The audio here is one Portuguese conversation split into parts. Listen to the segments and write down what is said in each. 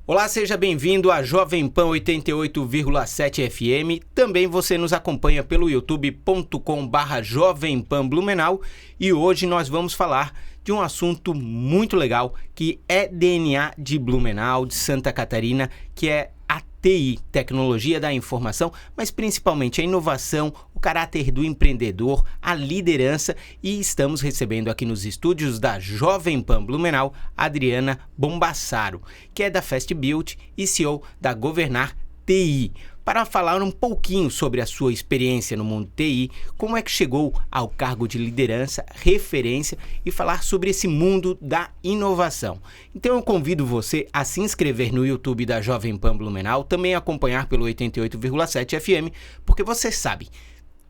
Olá, seja bem-vindo a Jovem Pan 88,7 FM. Também você nos acompanha pelo youtube.com/Jovem Pan Blumenau. E hoje nós vamos falar de um assunto muito legal que é DNA de Blumenau, de Santa Catarina, que é a TI, Tecnologia da Informação, mas principalmente a inovação, o caráter do empreendedor, a liderança. E estamos recebendo aqui nos estúdios da Jovem Pan Blumenau, Adriana Bombassaro, que é da Fast Built e CEO da Governar TI, para falar um pouquinho sobre a sua experiência no mundo TI, como é que chegou ao cargo de liderança, referência e falar sobre esse mundo da inovação. Então eu convido você a se inscrever no YouTube da Jovem Pan Blumenau, também acompanhar pelo 88,7 FM, porque você sabe,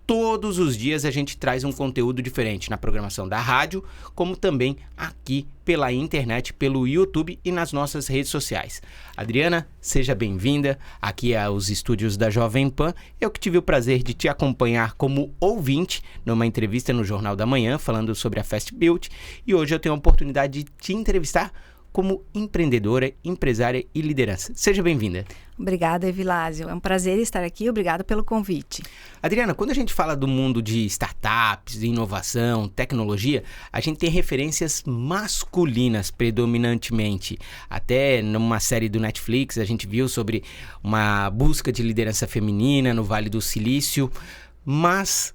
todos os dias a gente traz um conteúdo diferente na programação da rádio, como também aqui pela internet, pelo YouTube e nas nossas redes sociais. Adriana, seja bem-vinda aqui aos estúdios da Jovem Pan. Eu que tive o prazer de te acompanhar como ouvinte numa entrevista no Jornal da Manhã, falando sobre a Fast Built, e hoje eu tenho a oportunidade de te entrevistar como empreendedora, empresária e liderança. Seja bem-vinda. Obrigada, Evilásio. É um prazer estar aqui. Obrigada pelo convite. Adriana, quando a gente fala do mundo de startups, de inovação, tecnologia, a gente tem referências masculinas predominantemente. Até numa série do Netflix a gente viu sobre uma busca de liderança feminina no Vale do Silício, mas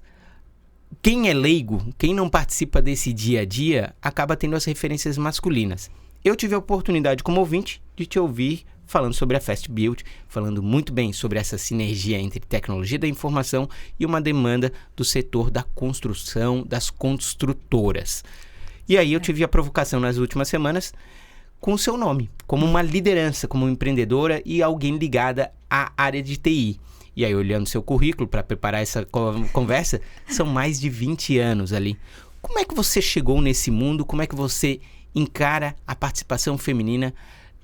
quem é leigo, quem não participa desse dia a dia, acaba tendo as referências masculinas. Eu tive a oportunidade como ouvinte de te ouvir falando sobre a Fast Built, falando muito bem sobre essa sinergia entre tecnologia da informação e uma demanda do setor da construção, das construtoras. E aí eu tive a provocação nas últimas semanas com o seu nome, como uma liderança, como empreendedora e alguém ligada à área de TI. E aí, olhando seu currículo para preparar essa conversa, são mais de 20 anos ali. Como é que você chegou nesse mundo? Como é que você encara a participação feminina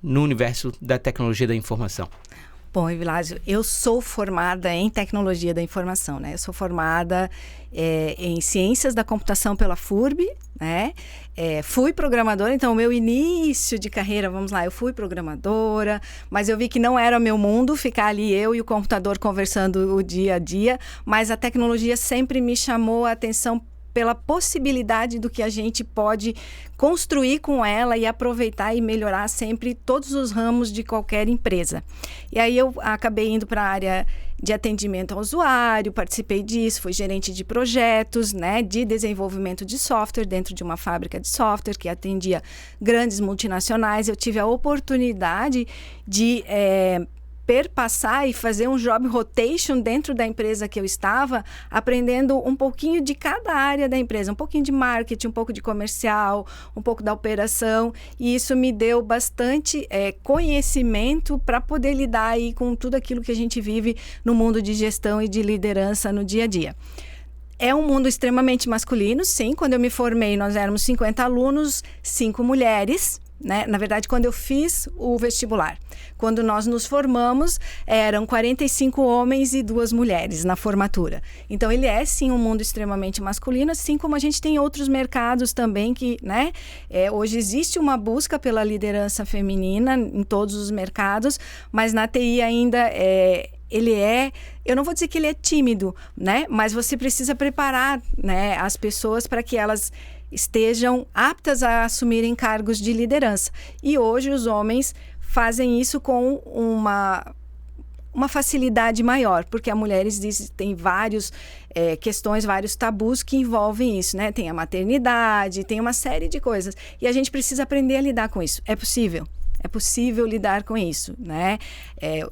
no universo da tecnologia da informação? Bom, Evilásio, eu sou formada em tecnologia da informação, né? Eu sou formada em ciências da computação pela FURB, né? Fui programadora, então o meu início de carreira, vamos lá, eu fui programadora, mas eu vi que não era meu mundo ficar ali eu e o computador conversando o dia a dia, mas a tecnologia sempre me chamou a atenção pela possibilidade do que a gente pode construir com ela e aproveitar e melhorar sempre todos os ramos de qualquer empresa. E aí eu acabei indo para a área de atendimento ao usuário, participei disso, fui gerente de projetos, né, de desenvolvimento de software dentro de uma fábrica de software que atendia grandes multinacionais. Eu tive a oportunidade de perpassar e fazer um job rotation dentro da empresa que eu estava, aprendendo um pouquinho de cada área da empresa, um pouquinho de marketing, um pouco de comercial, um pouco da operação, e isso me deu bastante conhecimento para poder lidar aí com tudo aquilo que a gente vive no mundo de gestão e de liderança no dia a dia. É um mundo extremamente masculino, sim. Quando eu me formei, nós éramos 50 alunos, 5 mulheres, né? Na verdade, quando eu fiz o vestibular. Quando nós nos formamos, eram 45 homens e 2 mulheres na formatura. Então, ele é, sim, um mundo extremamente masculino, assim como a gente tem outros mercados também que, né? Hoje existe uma busca pela liderança feminina em todos os mercados, mas na TI ainda eu não vou dizer que ele é tímido, né? Mas você precisa preparar, né, as pessoas para que elas estejam aptas a assumirem cargos de liderança. E hoje os homens fazem isso com uma facilidade maior, porque as mulheres têm várias questões, vários tabus que envolvem isso, né? Tem a maternidade, tem uma série de coisas. E a gente precisa aprender a lidar com isso. É possível. É possível lidar com isso, né?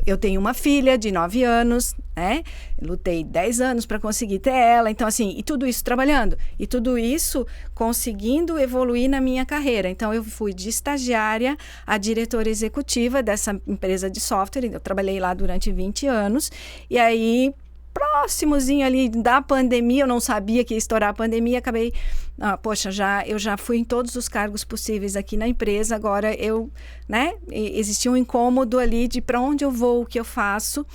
Eu tenho uma filha de 9 anos, né? Lutei 10 anos para conseguir ter ela. Então, assim, e tudo isso trabalhando. E tudo isso conseguindo evoluir na minha carreira. Então, eu fui de estagiária a diretora executiva dessa empresa de software. Eu trabalhei lá durante 20 anos. E aí, próximozinho ali da pandemia, eu não sabia que ia estourar a pandemia, acabei, eu já fui em todos os cargos possíveis aqui na empresa, agora existia um incômodo ali de para onde eu vou, o que eu faço,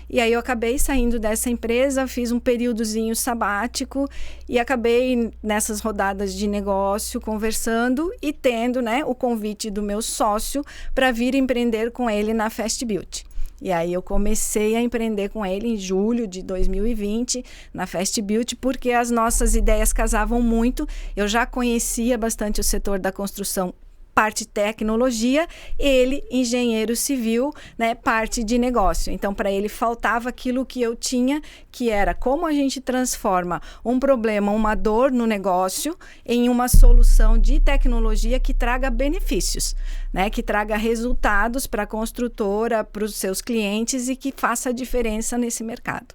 E aí eu acabei saindo dessa empresa, fiz um períodozinho sabático e acabei nessas rodadas de negócio conversando e tendo, né, o convite do meu sócio para vir empreender com ele na Fast Beauty. E aí eu comecei a empreender com ele em julho de 2020 na Fast Beauty, porque as nossas ideias casavam muito. Eu já conhecia bastante o setor da construção, parte tecnologia, ele, engenheiro civil, né, parte de negócio. Então, para ele faltava aquilo que eu tinha, que era como a gente transforma um problema, uma dor no negócio, em uma solução de tecnologia que traga benefícios, né, que traga resultados para a construtora, para os seus clientes e que faça a diferença nesse mercado.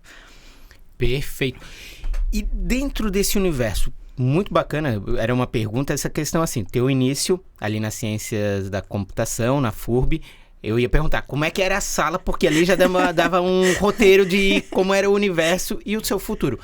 Perfeito. E dentro desse universo, muito bacana, era uma pergunta, essa questão assim, teu início ali nas ciências da computação, na FURB, eu ia perguntar como é que era a sala, porque ali já dava um roteiro de como era o universo e o seu futuro.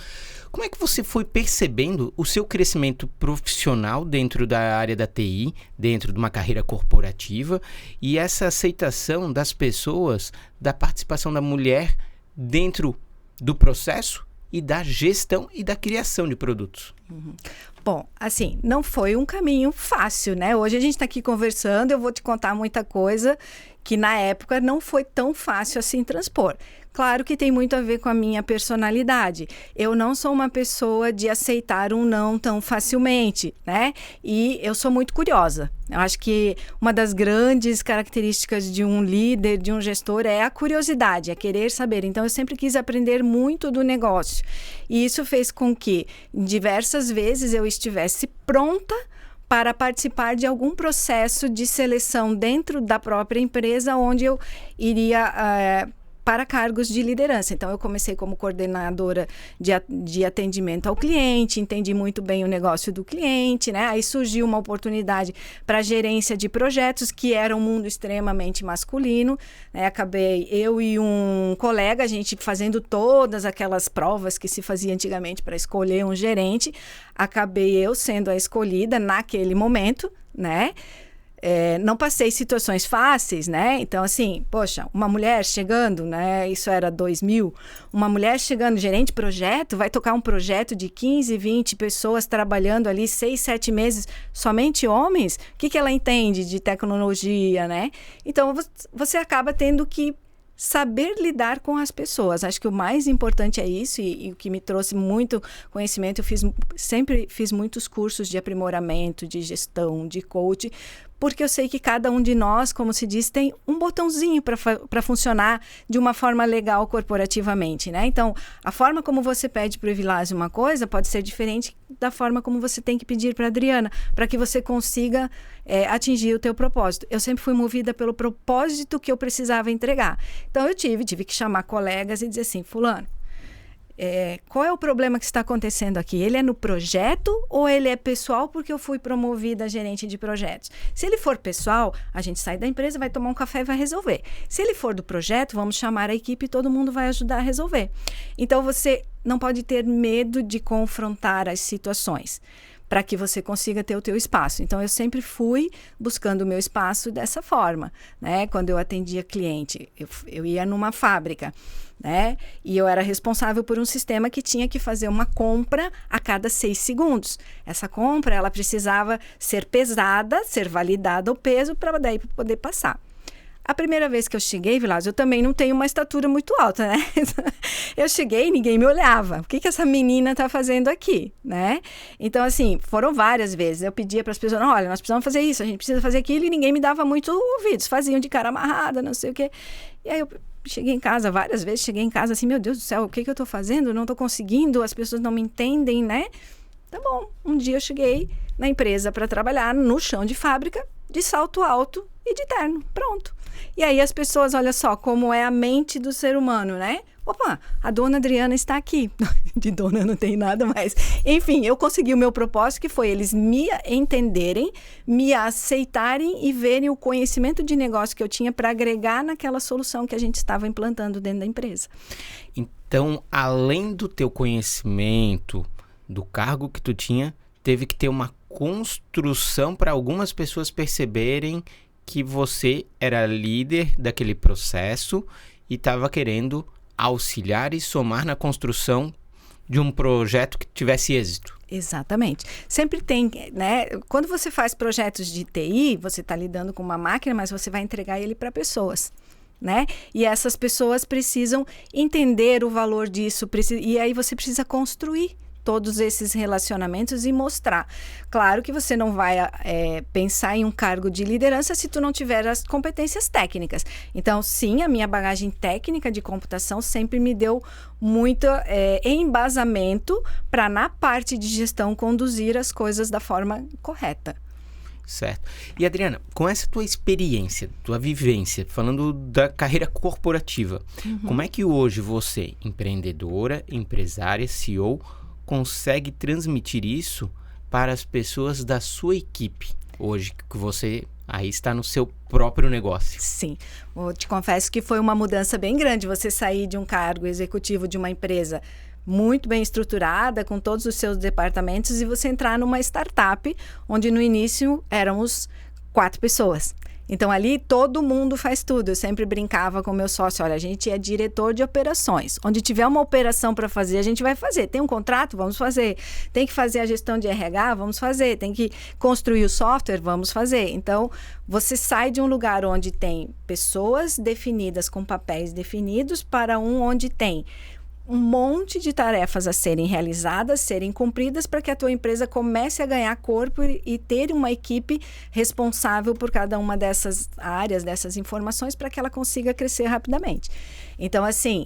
Como é que você foi percebendo o seu crescimento profissional dentro da área da TI, dentro de uma carreira corporativa, e essa aceitação das pessoas, da participação da mulher dentro do processo e da gestão e da criação de produtos? Bom, assim, não foi um caminho fácil, né? Hoje a gente está aqui conversando, eu vou te contar muita coisa que na época não foi tão fácil assim transpor. Claro que tem muito a ver com a minha personalidade. Eu não sou uma pessoa de aceitar um não tão facilmente, né? E eu sou muito curiosa. Eu acho que uma das grandes características de um líder, de um gestor, é a curiosidade, é querer saber. Então, eu sempre quis aprender muito do negócio. E isso fez com que, diversas vezes, eu estivesse pronta para participar de algum processo de seleção dentro da própria empresa, onde eu iria para cargos de liderança. Então, eu comecei como coordenadora de atendimento ao cliente, entendi muito bem o negócio do cliente, né? Aí surgiu uma oportunidade para gerência de projetos, que era um mundo extremamente masculino, né? Acabei eu e um colega, a gente fazendo todas aquelas provas que se fazia antigamente para escolher um gerente. Acabei eu sendo a escolhida naquele momento, né? Não passei situações fáceis, né? Então, assim, poxa, uma mulher chegando, né? Isso era 2000. Uma mulher chegando, gerente de projeto, vai tocar um projeto de 15, 20 pessoas trabalhando ali 6, 7 meses, somente homens? O que ela entende de tecnologia, né? Então, você acaba tendo que saber lidar com as pessoas. Acho que o mais importante é isso, e o que me trouxe muito conhecimento, sempre fiz muitos cursos de aprimoramento, de gestão, de coach, porque eu sei que cada um de nós, como se diz, tem um botãozinho para funcionar de uma forma legal corporativamente, né? Então, a forma como você pede para o Evilásio uma coisa pode ser diferente da forma como você tem que pedir para a Adriana, para que você consiga atingir o teu propósito. Eu sempre fui movida pelo propósito que eu precisava entregar. Então, eu tive que chamar colegas e dizer assim, fulano, qual é o problema que está acontecendo aqui? Ele é no projeto ou ele é pessoal porque eu fui promovida a gerente de projetos? Se ele for pessoal, a gente sai da empresa, vai tomar um café e vai resolver. Se ele for do projeto, vamos chamar a equipe e todo mundo vai ajudar a resolver. Então, você não pode ter medo de confrontar as situações, para que você consiga ter o teu espaço. Então, eu sempre fui buscando o meu espaço dessa forma, né? Quando eu atendia cliente, eu ia numa fábrica, né? E eu era responsável por um sistema que tinha que fazer uma compra a cada 6 segundos. Essa compra, ela precisava ser pesada, ser validada o peso, para daí poder passar. A primeira vez que eu cheguei, Vilásio, eu também não tenho uma estatura muito alta, né? Eu cheguei e ninguém me olhava. O que essa menina está fazendo aqui, né? Então, assim, foram várias vezes. Eu pedia para as pessoas, olha, nós precisamos fazer isso, a gente precisa fazer aquilo, e ninguém me dava muito ouvidos. Faziam de cara amarrada, não sei o quê. E aí eu cheguei em casa, várias vezes, cheguei em casa assim, meu Deus do céu, o que eu estou fazendo? Não estou conseguindo, as pessoas não me entendem, né? Tá bom, um dia eu cheguei na empresa para trabalhar no chão de fábrica, de salto alto e de terno, pronto. E aí as pessoas, olha só, como é a mente do ser humano, né? Opa, a dona Adriana está aqui. De dona não tem nada mais. Enfim, eu consegui o meu propósito, que foi eles me entenderem, me aceitarem e verem o conhecimento de negócio que eu tinha para agregar naquela solução que a gente estava implantando dentro da empresa. Então, além do teu conhecimento, do cargo que tu tinha, teve que ter uma construção para algumas pessoas perceberem que você era líder daquele processo e estava querendo auxiliar e somar na construção de um projeto que tivesse êxito. Exatamente. Sempre tem, né? Quando você faz projetos de TI, você está lidando com uma máquina, mas você vai entregar ele para pessoas, né? E essas pessoas precisam entender o valor disso, e aí você precisa construir todos esses relacionamentos e mostrar. Claro que você não vai pensar em um cargo de liderança se tu não tiver as competências técnicas. Então, sim, a minha bagagem técnica de computação sempre me deu muito embasamento para, na parte de gestão, conduzir as coisas da forma correta. Certo. E Adriana, com essa tua experiência, tua vivência, falando da carreira corporativa, como é que hoje você, empreendedora, empresária, CEO, consegue transmitir isso para as pessoas da sua equipe hoje, que você aí está no seu próprio negócio? Sim, eu te confesso que foi uma mudança bem grande você sair de um cargo executivo de uma empresa muito bem estruturada, com todos os seus departamentos, e você entrar numa startup, onde no início éramos 4 pessoas. Então, ali todo mundo faz tudo. Eu sempre brincava com meu sócio, olha, a gente é diretor de operações. Onde tiver uma operação para fazer, a gente vai fazer. Tem um contrato? Vamos fazer. Tem que fazer a gestão de RH? Vamos fazer. Tem que construir o software? Vamos fazer. Então, você sai de um lugar onde tem pessoas definidas com papéis definidos para um onde tem um monte de tarefas a serem realizadas, serem cumpridas, para que a tua empresa comece a ganhar corpo e ter uma equipe responsável por cada uma dessas áreas, dessas informações, para que ela consiga crescer rapidamente. Então, assim,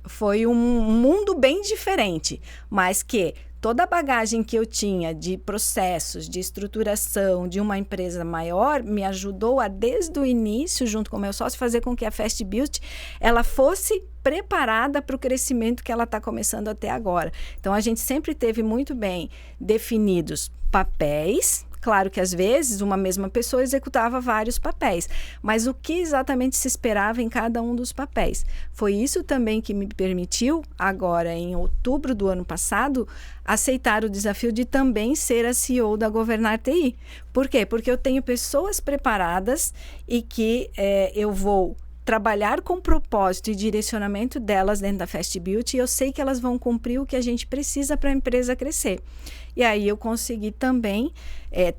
foi um mundo bem diferente, mas que toda a bagagem que eu tinha de processos, de estruturação de uma empresa maior, me ajudou a, desde o início, junto com o meu sócio, fazer com que a Fast Built ela fosse preparada para o crescimento que ela está começando até agora. Então, a gente sempre teve muito bem definidos papéis. Claro que, às vezes, uma mesma pessoa executava vários papéis, mas o que exatamente se esperava em cada um dos papéis? Foi isso também que me permitiu, agora em outubro do ano passado, aceitar o desafio de também ser a CEO da Governar TI. Por quê? Porque eu tenho pessoas preparadas e que eu vou trabalhar com propósito e direcionamento delas dentro da Fast Built, e eu sei que elas vão cumprir o que a gente precisa para a empresa crescer. E aí eu consegui também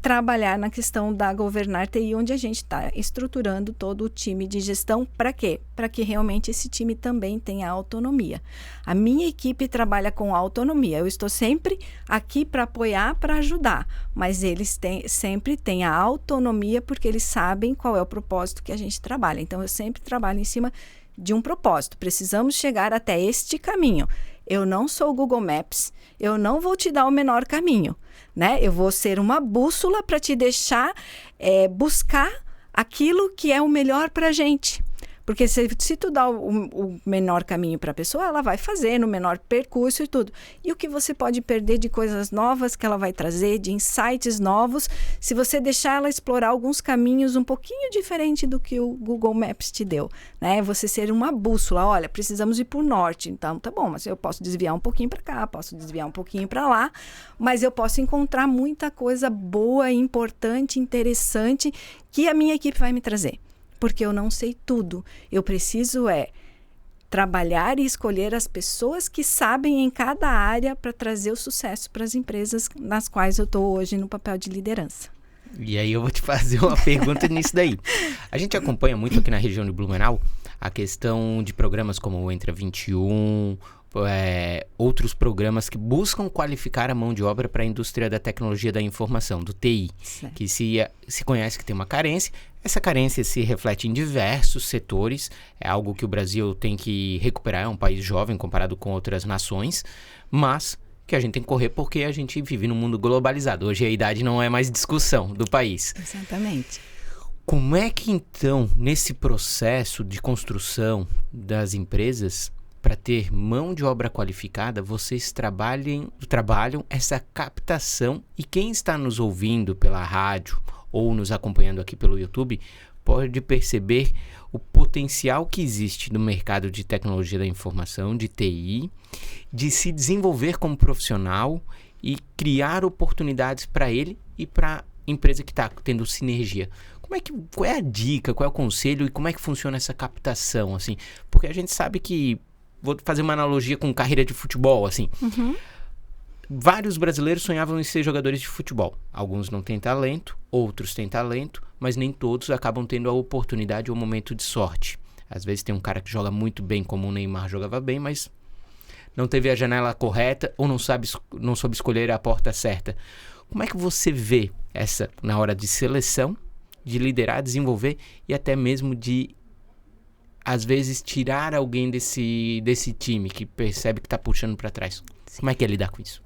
trabalhar na questão da Governar TI, onde a gente está estruturando todo o time de gestão. Para quê? Para que realmente esse time também tenha autonomia. A minha equipe trabalha com autonomia. Eu estou sempre aqui para apoiar, para ajudar, mas eles sempre têm a autonomia, porque eles sabem qual é o propósito que a gente trabalha. Então, eu sempre trabalho em cima de um propósito. Precisamos chegar até este caminho. Eu não sou o Google Maps, eu não vou te dar o menor caminho, né? Eu vou ser uma bússola para te deixar buscar aquilo que é o melhor para a gente. Porque se tu dá o menor caminho para a pessoa, ela vai fazer no menor percurso e tudo. E o que você pode perder de coisas novas que ela vai trazer, de insights novos, se você deixar ela explorar alguns caminhos um pouquinho diferente do que o Google Maps te deu, né? Você ser uma bússola, olha, precisamos ir para o norte, então tá bom, mas eu posso desviar um pouquinho para cá, posso desviar um pouquinho para lá, mas eu posso encontrar muita coisa boa, importante, interessante, que a minha equipe vai me trazer. Porque eu não sei tudo. Eu preciso trabalhar e escolher as pessoas que sabem em cada área para trazer o sucesso para as empresas nas quais eu estou hoje no papel de liderança. E aí eu vou te fazer uma pergunta nisso daí. A gente acompanha muito aqui na região de Blumenau a questão de programas como o Entra 21, outros programas que buscam qualificar a mão de obra para a indústria da tecnologia da informação, do TI, certo, que se conhece que tem uma carência. Essa carência se reflete em diversos setores, é algo que o Brasil tem que recuperar, é um país jovem comparado com outras nações, mas que a gente tem que correr porque a gente vive num mundo globalizado. Hoje a idade não é mais discussão do país. Exatamente. Como é que então, nesse processo de construção das empresas, para ter mão de obra qualificada, vocês trabalham essa captação, e quem está nos ouvindo pela rádio ou nos acompanhando aqui pelo YouTube pode perceber o potencial que existe no mercado de tecnologia da informação, de TI, de se desenvolver como profissional e criar oportunidades para ele e para a empresa que está tendo sinergia. Como Qual é a dica, qual é o conselho e como é que funciona essa captação, assim? Porque a gente sabe que, vou fazer uma analogia com carreira de futebol, assim. Vários brasileiros sonhavam em ser jogadores de futebol. Alguns não têm talento, outros têm talento, mas nem todos acabam tendo a oportunidade ou o momento de sorte. Às vezes tem um cara que joga muito bem, como o Neymar jogava bem, mas não teve a janela correta ou não soube escolher a porta certa. Como é que você vê essa na hora de seleção, de liderar, desenvolver e até mesmo de, às vezes, tirar alguém desse time que percebe que está puxando para trás? Sim. Como é que é lidar com isso?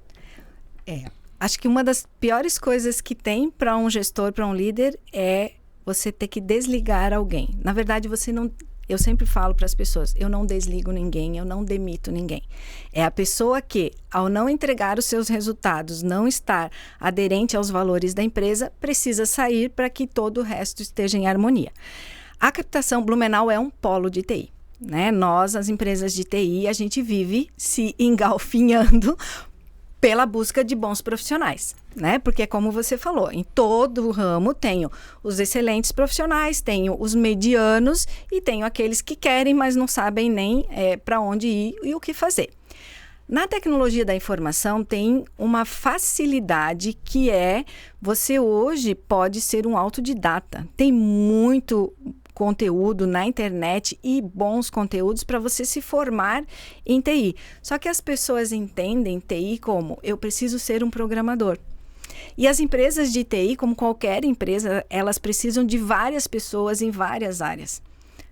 Acho que uma das piores coisas que tem para um gestor, para um líder, é você ter que desligar alguém. Na verdade, você não... Eu sempre falo para as pessoas, eu não desligo ninguém, eu não demito ninguém. É a pessoa que, ao não entregar os seus resultados, não estar aderente aos valores da empresa, precisa sair para que todo o resto esteja em harmonia. A captação Blumenau é um polo de TI, né? Nós, as empresas de TI, a gente vive se engalfinhando pela busca de bons profissionais, né? Porque, como você falou, em todo o ramo tenho os excelentes profissionais, tenho os medianos e tenho aqueles que querem, mas não sabem nem para onde ir e o que fazer. Na tecnologia da informação tem uma facilidade que você hoje pode ser um autodidata. Tem muito conteúdo na internet e bons conteúdos para você se formar em TI. Só que as pessoas entendem TI como eu preciso ser um programador. E as empresas de TI, como qualquer empresa, elas precisam de várias pessoas em várias áreas,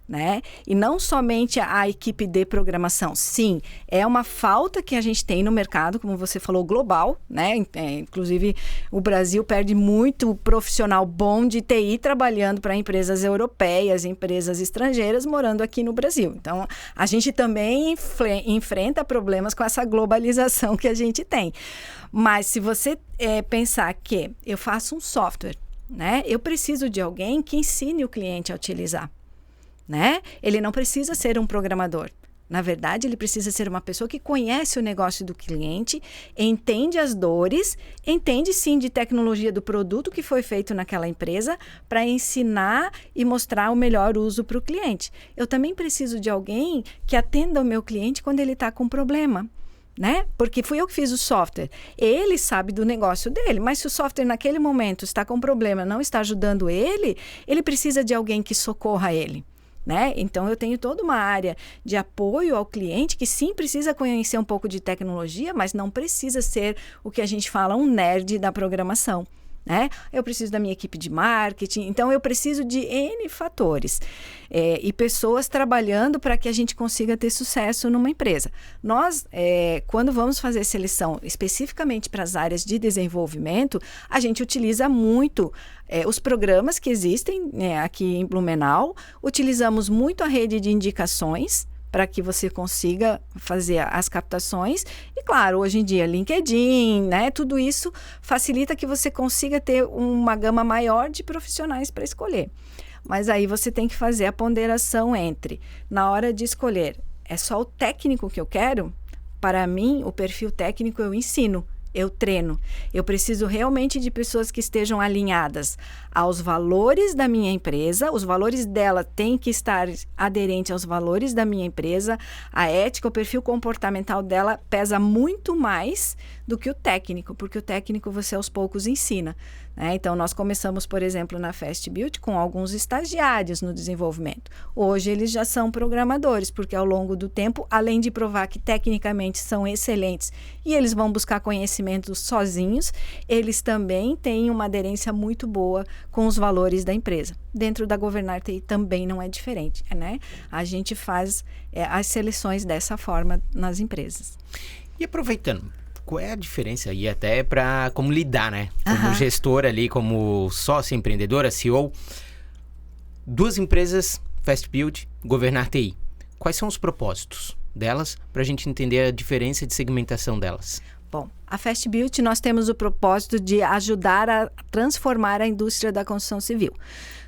né? E não somente a equipe de programação. Sim, é uma falta que a gente tem no mercado, como você falou, global, né? Inclusive, o Brasil perde muito profissional bom de TI trabalhando para empresas europeias, empresas estrangeiras, morando aqui no Brasil. Então, a gente também enfrenta problemas com essa globalização que a gente tem. Mas se você pensar que eu faço um software, né? Eu preciso de alguém que ensine o cliente a utilizar, né? Ele não precisa ser um programador. Na verdade, ele precisa ser uma pessoa que conhece o negócio do cliente, entende as dores, entende sim de tecnologia do produto que foi feito naquela empresa para ensinar e mostrar o melhor uso para o cliente. Eu também preciso de alguém que atenda o meu cliente quando ele está com problema, né? Porque fui eu que fiz o software. Ele sabe do negócio dele, mas se o software naquele momento está com problema, não está ajudando ele, ele precisa de alguém que socorra ele, né? Então, eu tenho toda uma área de apoio ao cliente que sim precisa conhecer um pouco de tecnologia, mas não precisa ser o que a gente fala um nerd da programação, né? Eu preciso da minha equipe de marketing, então eu preciso de N fatores e pessoas trabalhando para que a gente consiga ter sucesso numa empresa. Nós, quando vamos fazer seleção especificamente para as áreas de desenvolvimento, a gente utiliza muito os programas que existem aqui em Blumenau, utilizamos muito a rede de indicações para que você consiga fazer as captações. E, claro, hoje em dia, LinkedIn, né? Tudo isso facilita que você consiga ter uma gama maior de profissionais para escolher. Mas aí você tem que fazer a ponderação entre, na hora de escolher, é só o técnico que eu quero? Para mim, o perfil técnico eu ensino, eu treino. Eu preciso realmente de pessoas que estejam alinhadas aos valores da minha empresa. Os valores dela têm que estar aderentes aos valores da minha empresa. A ética, o perfil comportamental dela pesa muito mais do que o técnico, porque o técnico você aos poucos ensina, né? Então, nós começamos, por exemplo, na Fast Build com alguns estagiários no desenvolvimento. Hoje, eles já são programadores, porque ao longo do tempo, além de provar que tecnicamente são excelentes e eles vão buscar conhecimentos sozinhos, eles também têm uma aderência muito boa com os valores da empresa. Dentro da Governar TI também não é diferente, né? A gente faz as seleções dessa forma nas empresas. E aproveitando, qual é a diferença aí até para como lidar, né? Como gestora ali, como sócia empreendedora, CEO, duas empresas, Fast Build, Governar TI. Quais são os propósitos delas para a gente entender a diferença de segmentação delas? Bom, a Fast Build nós temos o propósito de ajudar a transformar a indústria da construção civil.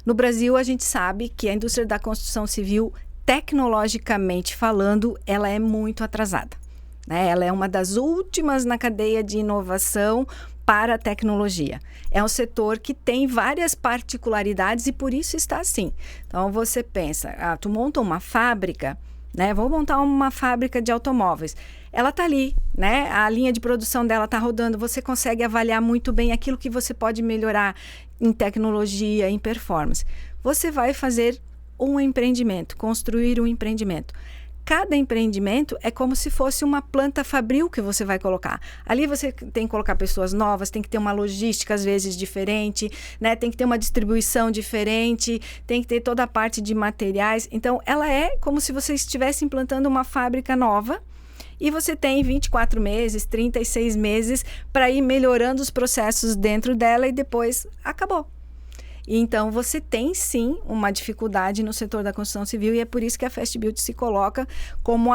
No Brasil, a gente sabe que a indústria da construção civil, tecnologicamente falando, ela é muito atrasada, né? Ela é uma das últimas na cadeia de inovação para a tecnologia. É um setor que tem várias particularidades e por isso está assim. Então, você pensa, tu monta uma fábrica, né? Vou montar uma fábrica de automóveis. Ela está ali, né? A linha de produção dela está rodando. Você consegue avaliar muito bem aquilo que você pode melhorar em tecnologia, em performance. Você vai fazer um empreendimento, construir um empreendimento. Cada empreendimento é como se fosse uma planta fabril que você vai colocar. Ali você tem que colocar pessoas novas, tem que ter uma logística às vezes diferente, né? Tem que ter uma distribuição diferente, tem que ter toda a parte de materiais. Então, ela é como se você estivesse implantando uma fábrica nova e você tem 24 meses, 36 meses para ir melhorando os processos dentro dela e depois acabou. Então, você tem, sim, uma dificuldade no setor da construção civil e é por isso que a Fast Build se coloca como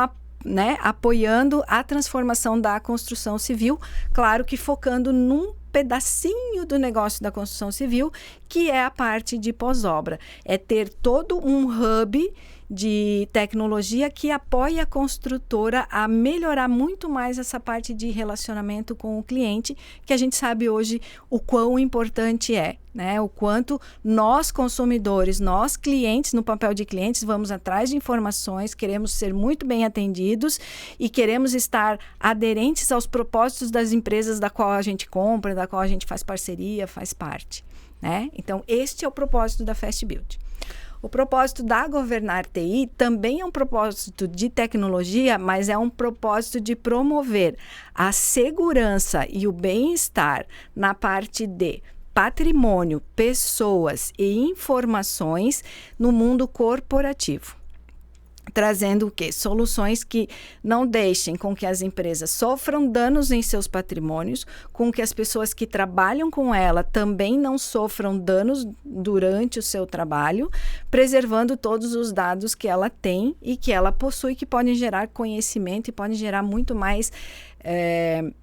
apoiando a transformação da construção civil, claro que focando num pedacinho do negócio da construção civil, que é a parte de pós-obra. É ter todo um hub de tecnologia que apoia a construtora a melhorar muito mais essa parte de relacionamento com o cliente, que a gente sabe hoje o quão importante é, né? O quanto nós consumidores, nós clientes, no papel de clientes, vamos atrás de informações, queremos ser muito bem atendidos e queremos estar aderentes aos propósitos das empresas da qual a gente compra, da qual a gente faz parceria, faz parte, né? Então, este é o propósito da Fast Build. O propósito da Governar TI também é um propósito de tecnologia, mas é um propósito de promover a segurança e o bem-estar na parte de patrimônio, pessoas e informações no mundo corporativo. Trazendo o quê? Soluções que não deixem com que as empresas sofram danos em seus patrimônios, com que as pessoas que trabalham com ela também não sofram danos durante o seu trabalho, preservando todos os dados que ela tem e que ela possui, que podem gerar conhecimento e podem gerar muito mais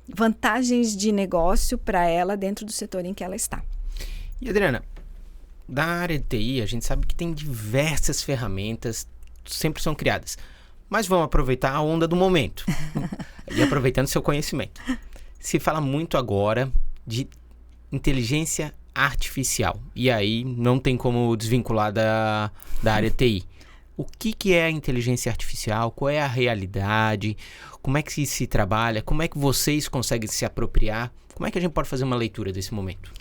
vantagens de negócio para ela dentro do setor em que ela está. E Adriana, da área de TI, a gente sabe que tem diversas ferramentas sempre são criadas. Mas vamos aproveitar a onda do momento. E aproveitando seu conhecimento. Se fala muito agora de inteligência artificial. E aí não tem como desvincular da área TI. O que é a inteligência artificial? Qual é a realidade? Como é que se trabalha? Como é que vocês conseguem se apropriar? Como é que a gente pode fazer uma leitura desse momento?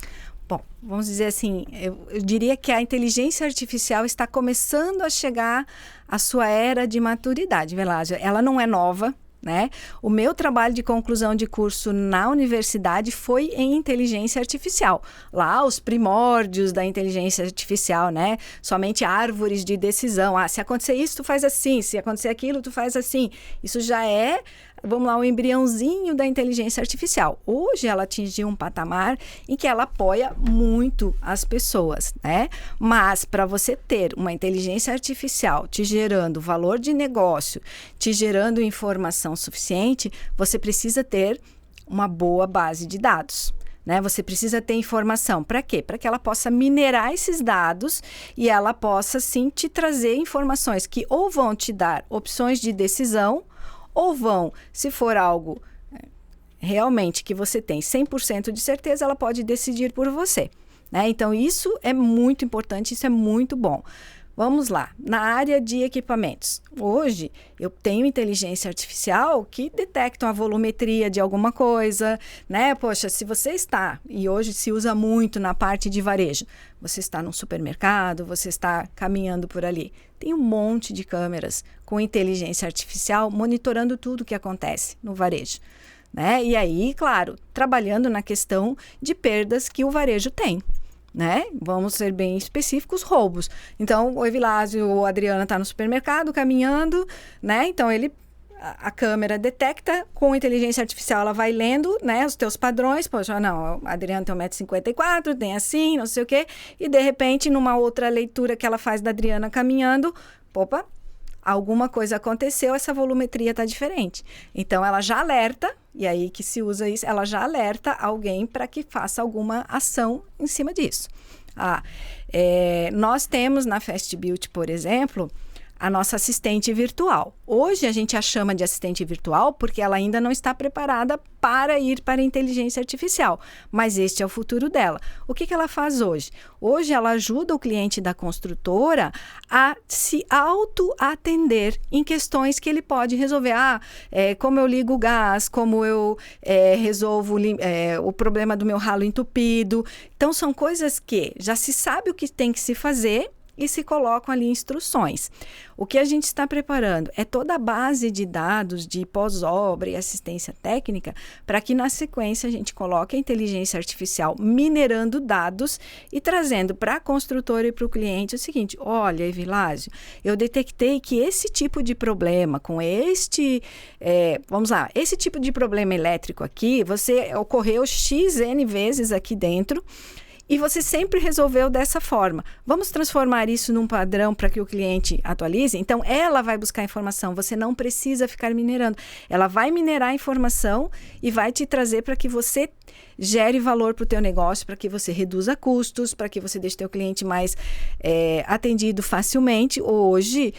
Bom, vamos dizer assim, eu diria que a inteligência artificial está começando a chegar à sua era de maturidade, Velázio. Ela não é nova, né? O meu trabalho de conclusão de curso na universidade foi em inteligência artificial. Lá, os primórdios da inteligência artificial, né? Somente árvores de decisão. Se acontecer isso, tu faz assim. Se acontecer aquilo, tu faz assim. Isso já é, vamos lá, um embriãozinho da inteligência artificial. Hoje, ela atingiu um patamar em que ela apoia muito as pessoas, né? Mas, para você ter uma inteligência artificial te gerando valor de negócio, te gerando informação suficiente, você precisa ter uma boa base de dados, né? Você precisa ter informação. Para quê? Para que ela possa minerar esses dados e ela possa, sim, te trazer informações que ou vão te dar opções de decisão ou vão, se for algo realmente que você tem 100% de certeza, ela pode decidir por você, né? Então, isso é muito importante, isso é muito bom. Vamos lá, na área de equipamentos. Hoje, eu tenho inteligência artificial que detectam a volumetria de alguma coisa, né? Poxa, se você está, e hoje se usa muito na parte de varejo, você está num supermercado, você está caminhando por ali, tem um monte de câmeras com inteligência artificial monitorando tudo o que acontece no varejo, né? E aí, claro, trabalhando na questão de perdas que o varejo tem, né? Vamos ser bem específicos, roubos. Então, o Evilásio ou a Adriana tá no supermercado caminhando, né? Então, a câmera detecta, com inteligência artificial ela vai lendo, né, os teus padrões. Poxa, não, a Adriana tem 1,54 m, tem assim, não sei o quê. E, de repente, numa outra leitura que ela faz da Adriana caminhando, opa, alguma coisa aconteceu, essa volumetria está diferente. Então, ela já alerta, e aí que se usa isso, ela já alerta alguém para que faça alguma ação em cima disso. Nós temos na Fast Build, por exemplo, a nossa assistente virtual. Hoje a gente a chama de assistente virtual porque ela ainda não está preparada para ir para a inteligência artificial, mas este é o futuro dela. O que ela faz hoje? Hoje ela ajuda o cliente da construtora a se auto-atender em questões que ele pode resolver. Como eu ligo o gás, como eu resolvo o problema do meu ralo entupido. Então, são coisas que já se sabe o que tem que se fazer e se colocam ali instruções. O que a gente está preparando é toda a base de dados de pós-obra e assistência técnica para que na sequência a gente coloque a inteligência artificial minerando dados e trazendo para a construtora e para o cliente o seguinte: olha, Evilásio, eu detectei que esse tipo de problema com esse tipo de problema elétrico aqui, você ocorreu XN vezes aqui dentro, e você sempre resolveu dessa forma. Vamos transformar isso num padrão para que o cliente atualize? Então, ela vai buscar informação. Você não precisa ficar minerando. Ela vai minerar a informação e vai te trazer para que você gere valor para o teu negócio, para que você reduza custos, para que você deixe teu cliente mais atendido facilmente. Hoje,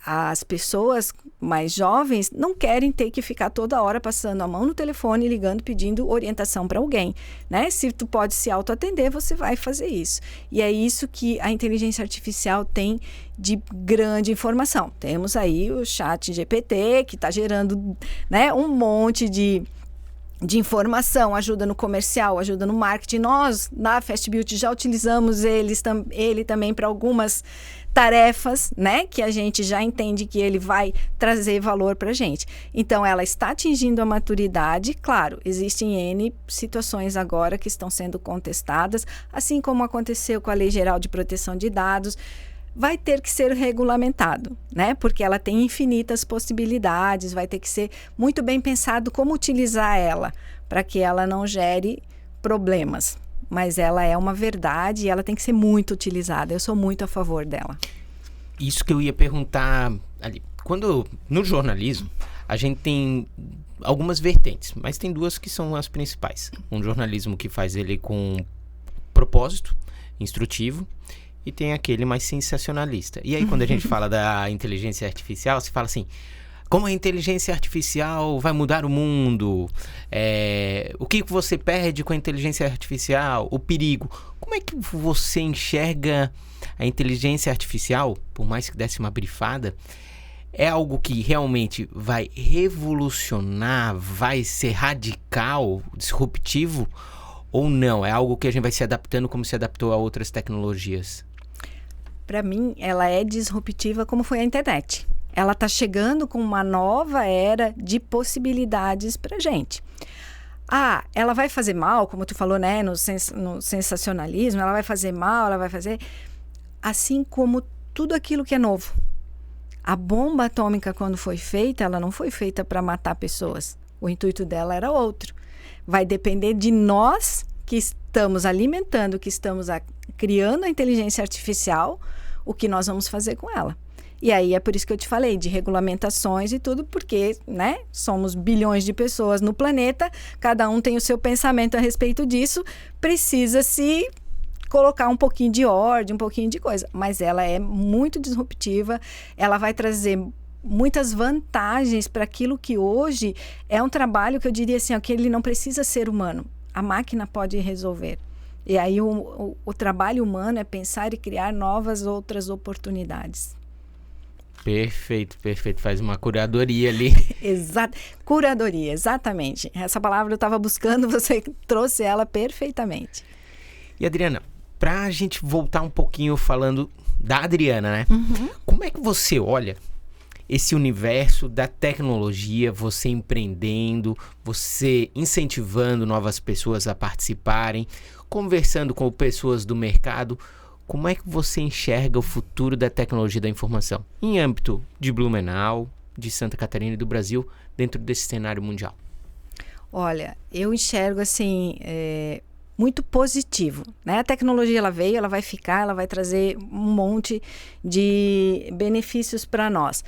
as pessoas mais jovens não querem ter que ficar toda hora passando a mão no telefone, ligando, pedindo orientação para alguém, né? Se tu pode se autoatender, você vai fazer isso. E é isso que a inteligência artificial tem de grande informação. Temos aí o ChatGPT, que está gerando, né, um monte de informação, ajuda no comercial, ajuda no marketing. Nós, na Fast Built, já utilizamos ele também para algumas tarefas, né, que a gente já entende que ele vai trazer valor para a gente. Então, ela está atingindo a maturidade. Claro, existem N situações agora que estão sendo contestadas, assim como aconteceu com a Lei Geral de Proteção de Dados. Vai ter que ser regulamentado, né? Porque ela tem infinitas possibilidades, vai ter que ser muito bem pensado como utilizar ela, para que ela não gere problemas. Mas ela é uma verdade e ela tem que ser muito utilizada. Eu sou muito a favor dela. Isso que eu ia perguntar ali. No jornalismo, a gente tem algumas vertentes, mas tem duas que são as principais. Um jornalismo que faz ele com propósito, instrutivo, e tem aquele mais sensacionalista. E aí, quando a gente fala da inteligência artificial, se fala assim: como a inteligência artificial vai mudar o mundo? O que você perde com a inteligência artificial? O perigo. Como é que você enxerga a inteligência artificial, por mais que desse uma brifada? É algo que realmente vai revolucionar, vai ser radical, disruptivo? Ou não? É algo que a gente vai se adaptando como se adaptou a outras tecnologias? Para mim, ela é disruptiva como foi a internet. Ela está chegando com uma nova era de possibilidades para a gente. Ela vai fazer mal, como tu falou, né, no sensacionalismo, ela vai fazer mal, ela vai fazer... Assim como tudo aquilo que é novo. A bomba atômica, quando foi feita, ela não foi feita para matar pessoas. O intuito dela era outro. Vai depender de nós que estamos alimentando, que estamos criando a inteligência artificial, o que nós vamos fazer com ela. E aí é por isso que eu te falei de regulamentações e tudo, porque, né, somos bilhões de pessoas no planeta, cada um tem o seu pensamento a respeito disso, precisa se colocar um pouquinho de ordem, um pouquinho de coisa. Mas ela é muito disruptiva, ela vai trazer muitas vantagens para aquilo que hoje é um trabalho que eu diria assim, que ele não precisa ser humano. A máquina pode resolver. E aí o trabalho humano é pensar e criar novas outras oportunidades. Perfeito. Faz uma curadoria ali. Exato. Curadoria, exatamente. Essa palavra eu estava buscando, você trouxe ela perfeitamente. E Adriana, para a gente voltar um pouquinho falando da Adriana, né? Uhum. Como é que você olha esse universo da tecnologia, você empreendendo, você incentivando novas pessoas a participarem, conversando com pessoas do mercado? Como é que você enxerga o futuro da tecnologia da informação em âmbito de Blumenau, de Santa Catarina e do Brasil, dentro desse cenário mundial? Olha, eu enxergo assim, muito positivo, né? A tecnologia ela veio, ela vai ficar, ela vai trazer um monte de benefícios para nós.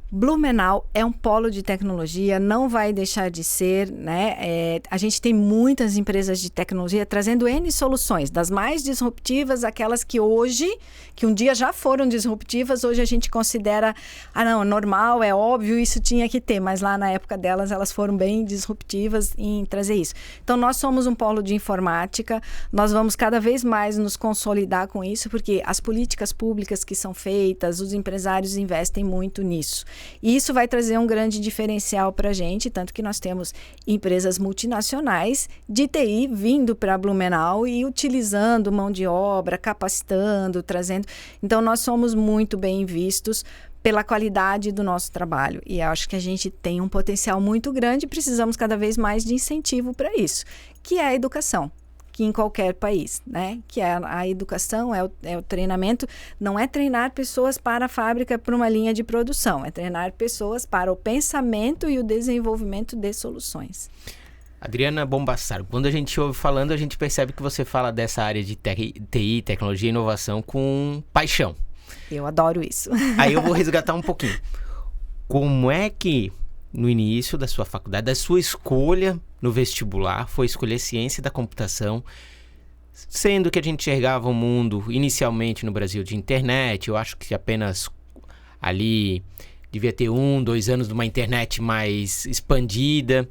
Blumenau é um polo de tecnologia, não vai deixar de ser, né? A gente tem muitas empresas de tecnologia trazendo N soluções, das mais disruptivas, aquelas que um dia já foram disruptivas, hoje a gente considera, não, normal, é óbvio, isso tinha que ter, mas lá na época delas, elas foram bem disruptivas em trazer isso. Então, nós somos um polo de informática, nós vamos cada vez mais nos consolidar com isso, porque as políticas públicas que são feitas, os empresários investem muito nisso. E isso vai trazer um grande diferencial para a gente, tanto que nós temos empresas multinacionais de TI vindo para Blumenau e utilizando mão de obra, capacitando, trazendo. Então, nós somos muito bem vistos pela qualidade do nosso trabalho. E acho que a gente tem um potencial muito grande e precisamos cada vez mais de incentivo para isso, que é a educação. Que em qualquer país, né? Que é a educação, é o treinamento, não é treinar pessoas para a fábrica, para uma linha de produção, é treinar pessoas para o pensamento e o desenvolvimento de soluções. Adriana Bombassaro, quando a gente ouve falando, a gente percebe que você fala dessa área de TI, tecnologia e inovação com paixão. Eu adoro isso. Aí eu vou resgatar um pouquinho. Como é que no início da sua faculdade, da sua escolha no vestibular, foi escolher ciência da computação, sendo que a gente enxergava o mundo inicialmente no Brasil de internet, eu acho que apenas ali devia ter 2 anos de uma internet mais expandida.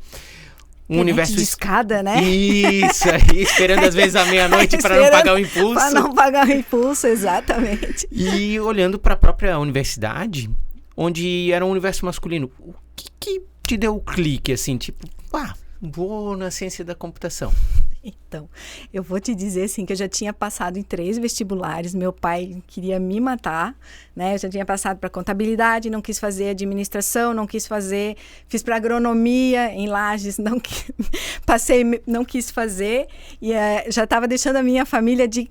Universo de escada, né? Isso, aí, esperando às vezes à meia-noite para não pagar o impulso. Para não pagar o impulso, exatamente. E olhando para a própria universidade, onde era um universo masculino, o que te deu o clique, assim, tipo, vou na ciência da computação? Então, eu vou te dizer assim que eu já tinha passado em 3 vestibulares, meu pai queria me matar, né? Eu já tinha passado para contabilidade, não quis fazer administração, não quis fazer, fiz para agronomia em Lages, não quis fazer e já estava deixando a minha família de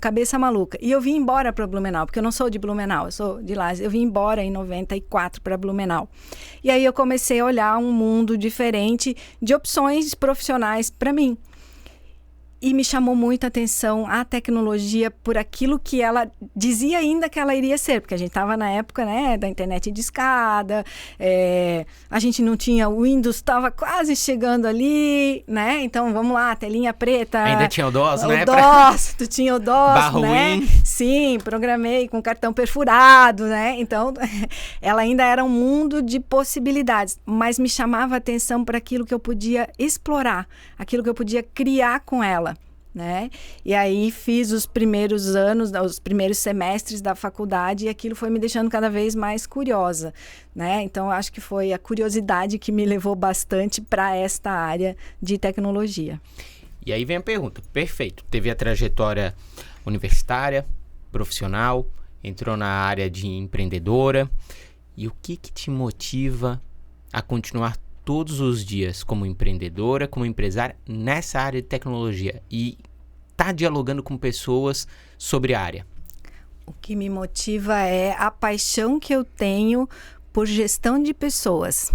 cabeça maluca. E eu vim embora para Blumenau, porque eu não sou de Blumenau, eu sou de Lages. Eu vim embora em 94 para Blumenau. E aí eu comecei a olhar um mundo diferente de opções profissionais para mim. E me chamou muita atenção a tecnologia por aquilo que ela dizia ainda que ela iria ser, porque a gente estava na época, né, da internet de escada, a gente não tinha, o Windows estava quase chegando ali, né, então vamos lá, telinha preta. Ainda tinha o DOS, né? Tu tinha o DOS, né? Win. Sim, programei com cartão perfurado, né, então ela ainda era um mundo de possibilidades, mas me chamava a atenção para aquilo que eu podia explorar, aquilo que eu podia criar com ela. Né? E aí fiz os primeiros semestres da faculdade e aquilo foi me deixando cada vez mais curiosa, né? Então acho que foi a curiosidade que me levou bastante para esta área de tecnologia. E aí vem a pergunta, perfeito, teve a trajetória universitária, profissional, entrou na área de empreendedora, e o que te motiva a continuar todos os dias como empreendedora, como empresária nessa área de tecnologia e tá dialogando com pessoas sobre a área? O que me motiva é a paixão que eu tenho por gestão de pessoas,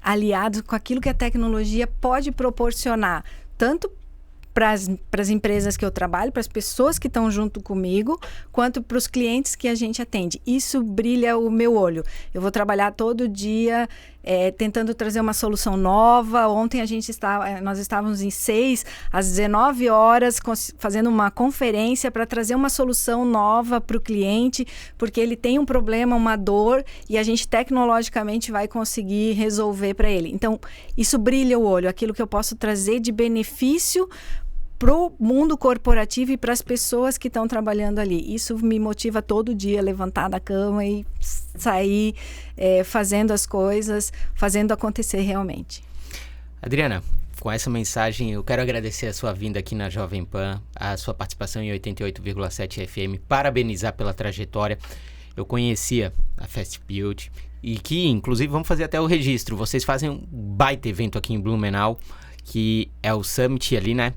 aliado com aquilo que a tecnologia pode proporcionar, tanto para as empresas que eu trabalho, para as pessoas que estão junto comigo, quanto para os clientes que a gente atende. Isso brilha o meu olho. Eu vou trabalhar todo dia tentando trazer uma solução nova. Ontem nós estávamos em 6 às 19 horas fazendo uma conferência para trazer uma solução nova para o cliente, porque ele tem um problema, uma dor, e a gente tecnologicamente vai conseguir resolver para ele. Então, isso brilha o olho, aquilo que eu posso trazer de benefício para o mundo corporativo e para as pessoas que estão trabalhando ali. Isso me motiva todo dia a levantar da cama e sair fazendo as coisas, fazendo acontecer realmente. Adriana, com essa mensagem eu quero agradecer a sua vinda aqui na Jovem Pan, a sua participação em 88,7 FM, parabenizar pela trajetória. Eu conhecia a Fast Build e que, inclusive, vamos fazer até o registro. Vocês fazem um baita evento aqui em Blumenau, que é o Summit ali, né?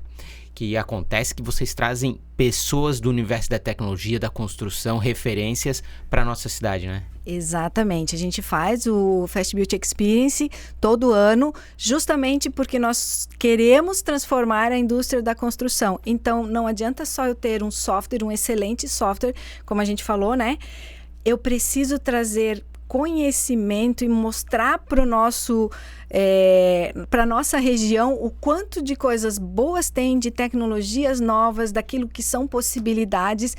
Que acontece, que vocês trazem pessoas do universo da tecnologia, da construção, referências para a nossa cidade, né? Exatamente. A gente faz o Fast Build Experience todo ano, justamente porque nós queremos transformar a indústria da construção. Então, não adianta só eu ter um software, um excelente software, como a gente falou, né? Eu preciso trazer conhecimento e mostrar para nossa região o quanto de coisas boas tem, de tecnologias novas, daquilo que são possibilidades,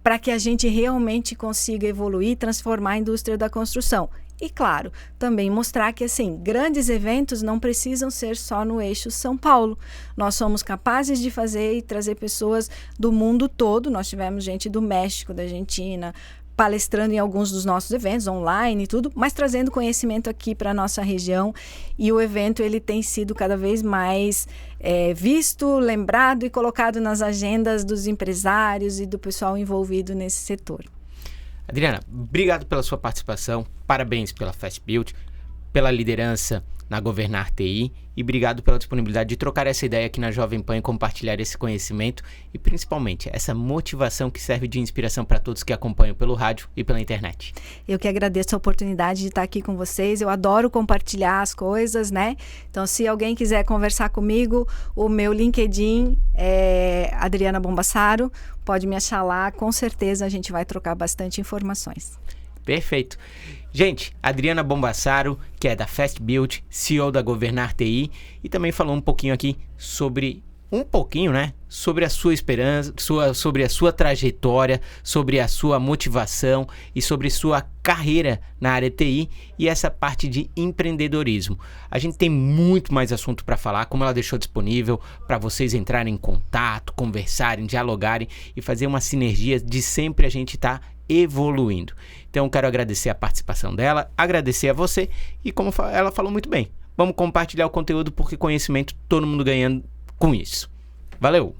para que a gente realmente consiga evoluir e transformar a indústria da construção. E, claro, também mostrar que, assim, grandes eventos não precisam ser só no eixo São Paulo. Nós somos capazes de fazer e trazer pessoas do mundo todo. Nós tivemos gente do México, da Argentina, palestrando em alguns dos nossos eventos, online e tudo, mas trazendo conhecimento aqui para a nossa região. E o evento ele tem sido cada vez mais visto, lembrado e colocado nas agendas dos empresários e do pessoal envolvido nesse setor. Adriana, obrigado pela sua participação, parabéns pela FastBuild, pela liderança na Governar TI e obrigado pela disponibilidade de trocar essa ideia aqui na Jovem Pan e compartilhar esse conhecimento e principalmente essa motivação que serve de inspiração para todos que acompanham pelo rádio e pela internet. Eu que agradeço a oportunidade de estar aqui com vocês, eu adoro compartilhar as coisas, né? Então, se alguém quiser conversar comigo, o meu LinkedIn é Adriana Bombassaro, pode me achar lá, com certeza a gente vai trocar bastante informações. Perfeito. Gente, Adriana Bombassaro, que é da FastBuild, CEO da Governar TI, e também falou um pouquinho aqui sobre sobre a sua esperança, sobre a sua trajetória, sobre a sua motivação e sobre sua carreira na área TI e essa parte de empreendedorismo. A gente tem muito mais assunto para falar, como ela deixou disponível para vocês entrarem em contato, conversarem, dialogarem e fazer uma sinergia de sempre a gente estar evoluindo. Então, quero agradecer a participação dela, agradecer a você e, como ela falou muito bem, vamos compartilhar o conteúdo porque conhecimento todo mundo ganhando com isso. Valeu!